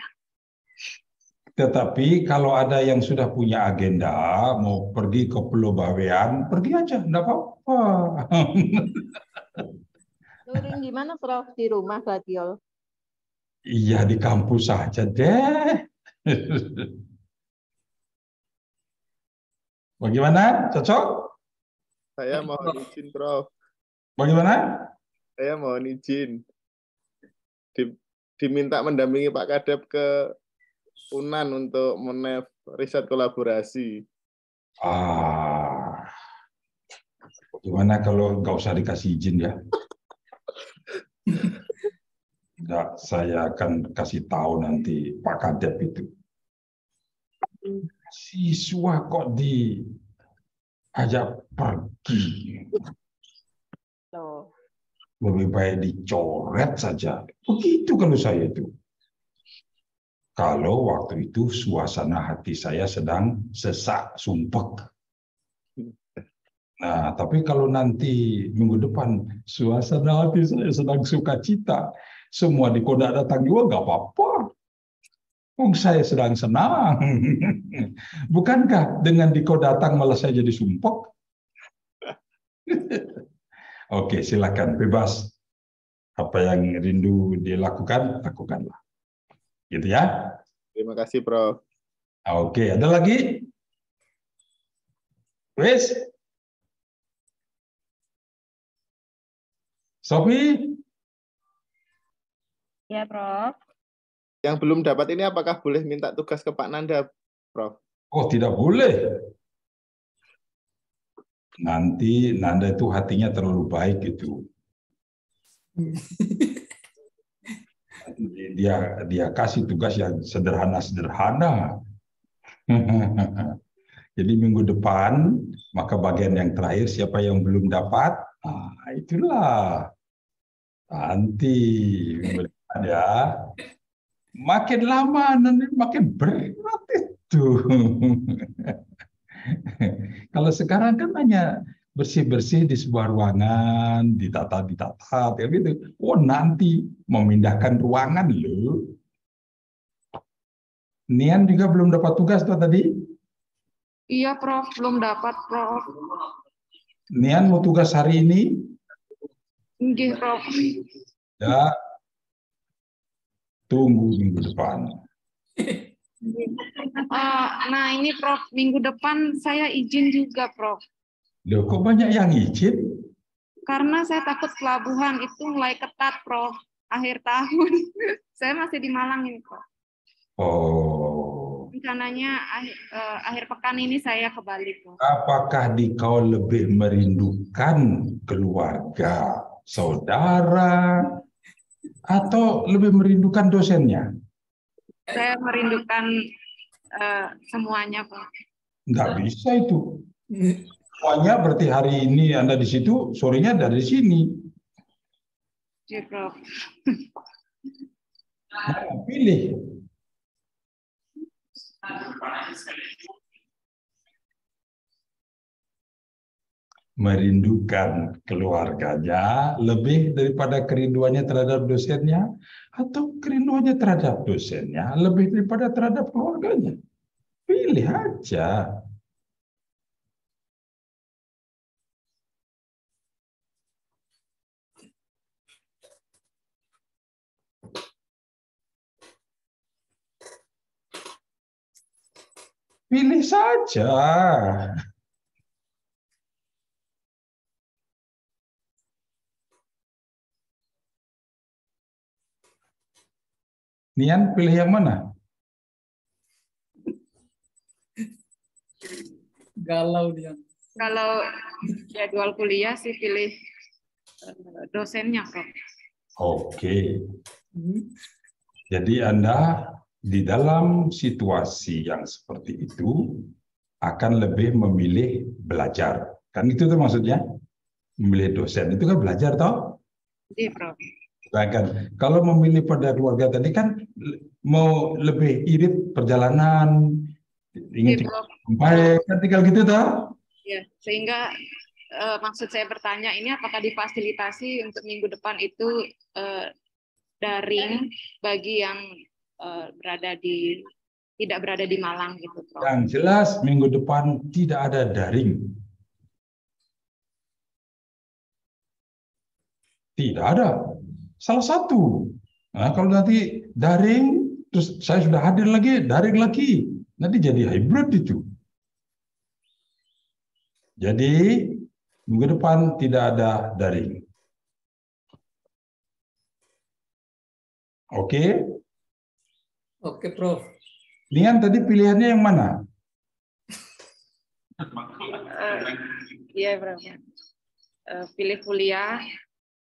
Tetapi kalau ada yang sudah punya agenda, mau pergi ke Pulau Bawean, pergi aja, enggak apa-apa. Luring gimana Prof? Di rumah Gladiol? Iya, di kampus saja deh. Bagaimana? Cocok? Saya mohon izin, Prof. Bagaimana? Saya mohon izin. Diminta mendampingi Pak Kadep ke UNAN untuk menef riset kolaborasi. Gimana kalau nggak usah dikasih izin ya? Nggak, saya akan kasih tahu nanti Pak Kadep itu. Siswa kok diajak pergi. Lebih baik dicoret saja. Begitu kalau saya itu. Kalau waktu itu suasana hati saya sedang sesak, sumpek. Nah, tapi kalau nanti minggu depan suasana hati saya sedang sukacita, semua di Kodak datang juga nggak apa-apa. Saya sedang senang. Bukankah dengan Diko datang malah saya jadi sumpek? Oke, silakan bebas. Apa yang rindu dilakukan, lakukanlah. Gitu ya. Terima kasih, Prof. Oke, ada lagi? Wes? Sophie? Ya, Prof. Yang belum dapat ini apakah boleh minta tugas ke Pak Nanda, Prof? Oh, tidak boleh. Nanti Nanda itu hatinya terlalu baik gitu. Dia kasih tugas yang sederhana-sederhana. Jadi minggu depan, maka bagian yang terakhir siapa yang belum dapat, itulah. Nanti minggu depan ya. Makin lama nanti makin berat itu. Kalau sekarang kan hanya bersih-bersih di sebuah ruangan, ditata, ya gitu. Oh, nanti memindahkan ruangan loh. Nian juga belum dapat tugas tuh tadi? Iya, Prof. Belum dapat, Prof. Nian mau tugas hari ini? Nggih, Prof. Ya. Tunggu minggu depan. Nah, ini Prof, minggu depan saya izin juga, Prof. Loh, kok banyak yang izin? Karena saya takut pelabuhan itu mulai ketat, Prof. Akhir tahun. Saya masih di Malang ini, Prof. Oh. Rencananya akhir pekan ini saya ke Bali, Prof. Apakah kau lebih merindukan keluarga, saudara, atau lebih merindukan dosennya? Saya merindukan semuanya, Pak. Nggak bisa itu. Semuanya berarti hari ini Anda di situ, sorenya dari sini. Ya, Prof. Nah, pilih. Merindukan keluarganya lebih daripada kerinduannya terhadap dosennya, atau kerinduannya terhadap dosennya lebih daripada terhadap keluarganya. Pilih aja. Pilih saja. Nian pilih yang mana? Galau dia. Kalau jadwal kuliah sih pilih dosennya, Prof. Oke. Jadi Anda di dalam situasi yang seperti itu akan lebih memilih belajar. Kan itu tuh maksudnya? Memilih dosen itu kan belajar toh? Iya, Prof. Bahkan kalau memilih pada keluarga tadi kan mau lebih irit perjalanan, ingin sampai kan tinggal gitu toh? Ya, sehingga maksud saya bertanya ini apakah difasilitasi untuk minggu depan itu daring bagi yang tidak berada di Malang gitu, Prof. Yang jelas minggu depan tidak ada daring. Tidak ada. Salah satu. Nah, kalau nanti daring, terus saya sudah hadir lagi, daring lagi. Nanti jadi hybrid itu. Jadi, minggu depan tidak ada daring. Oke? Oke, Prof. Nian tadi pilihannya yang mana? Iya, Prof. Pilih kuliah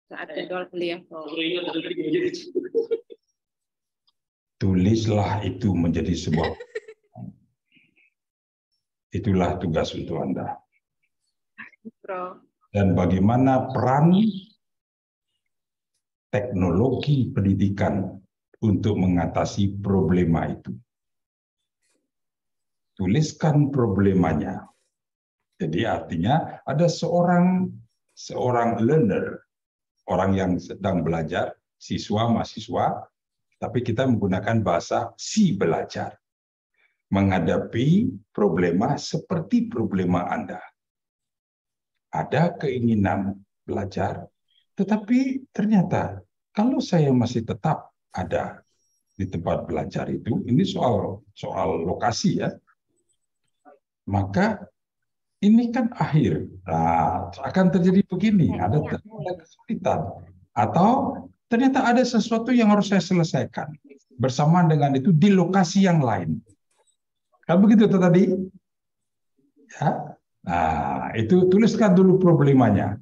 saat jadwal kuliah, Prof. Tulislah itu menjadi sebuah. Itulah tugas untuk Anda. Prof. Dan bagaimana peran teknologi pendidikan untuk mengatasi problema itu. Tuliskan problemanya. Jadi artinya ada seorang learner, orang yang sedang belajar, siswa, mahasiswa, tapi kita menggunakan bahasa si belajar. Menghadapi problema seperti problema Anda. Ada keinginan belajar, tetapi ternyata kalau saya masih tetap ada di tempat belajar itu, ini soal lokasi ya, maka ini kan akhir. Nah, akan terjadi begini, ada kesulitan. Atau ternyata ada sesuatu yang harus saya selesaikan. Bersamaan dengan itu di lokasi yang lain. Kan begitu tadi? Ya. Nah, itu tuliskan dulu problemanya.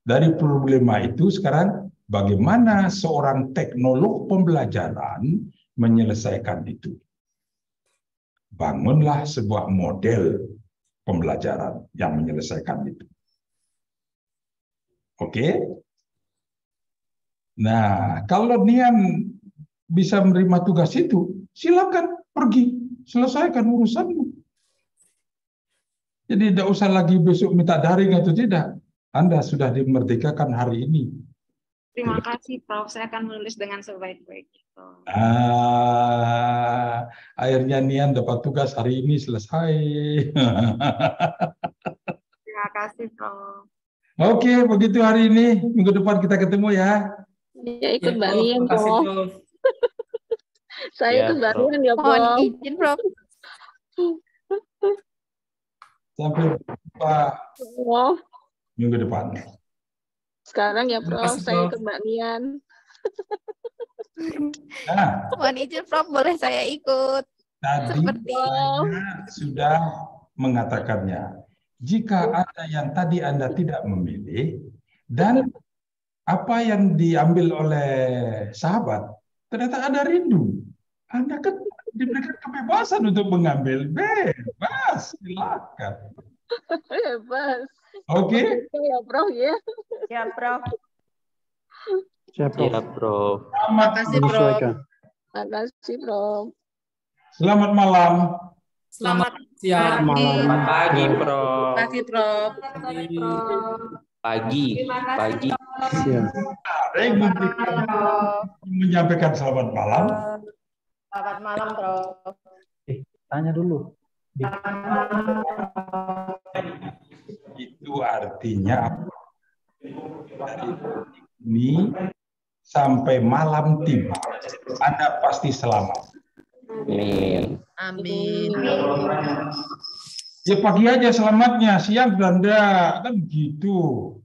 Dari problema itu sekarang bagaimana seorang teknolog pembelajaran menyelesaikan itu. Bangunlah sebuah model pembelajaran yang menyelesaikan itu. Oke? Nah, kalau Nian bisa menerima tugas itu, silakan pergi, selesaikan urusanmu. Jadi tidak usah lagi besok minta daring atau tidak. Anda sudah dimerdekakan hari ini. Terima kasih, Prof. Saya akan menulis dengan sebaik-baiknya. Akhirnya Nian dapat tugas hari ini selesai. Terima kasih, Prof. Oke, begitu hari ini. Minggu depan kita ketemu ya. Ya, ikut Mbak Nian, Prof. Saya ikut Mbak Nian ya, Prof. Mohon izin, Prof. Sampai jumpa minggu depan. Sekarang ya, Prof. Saya ikut Mbak Nian. Nah, Mohon izin, Prof. Boleh saya ikut? tadi saya sudah mengatakannya. Jika ada yang tadi Anda tidak memilih, dan apa yang diambil oleh sahabat, ternyata Anda rindu. Anda kan diberikan kebebasan untuk mengambil. Bebas, silakan. Bebas. Oke? Ya, Prof, ya. Ya, Prof. Siap, Prof. Siap, Prof. Terima kasih, Prof. Terima kasih, Prof. Selamat malam. Selamat siang. Selamat pagi, Prof. Pagi, Prof. Pagi. Pagi. Ada yang menyampaikan selamat malam. Selamat malam, Prof. Tanya dulu. Itu artinya apa? Dari ini sampai malam tiba, Anda pasti selamat. Amin. Amin. Ya pagi aja selamatnya, siang sudah enggak, kan gitu.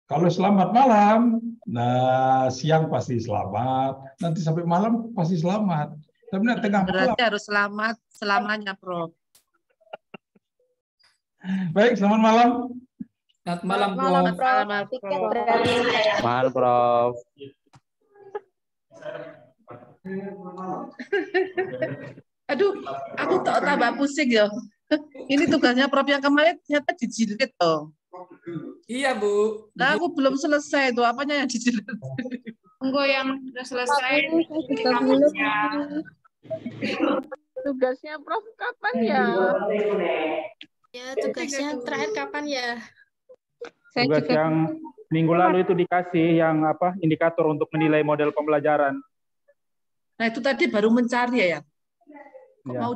Kalau selamat malam, nah siang pasti selamat, nanti sampai malam pasti selamat. Tapi nanti tengah malam. Berarti harus selamat selamanya, Prof. Baik, selamat malam. Selamat malam, Prof. Selamat Tiket berarti saya. Malam, Prof. Aduh, aku tambah pusing ya. Ini tugasnya Prof yang kemarin ternyata dijilid toh. Iya, Bu. Nah, aku belum selesai tuh, apanya yang dijilid? Tunggu yang sudah selesai. Tugasnya Prof kapan ya? Ya, tugasnya terakhir kapan ya? Tugas yang minggu lalu itu dikasih yang apa indikator untuk menilai model pembelajaran. Nah, itu tadi baru mencari ya. Kok mau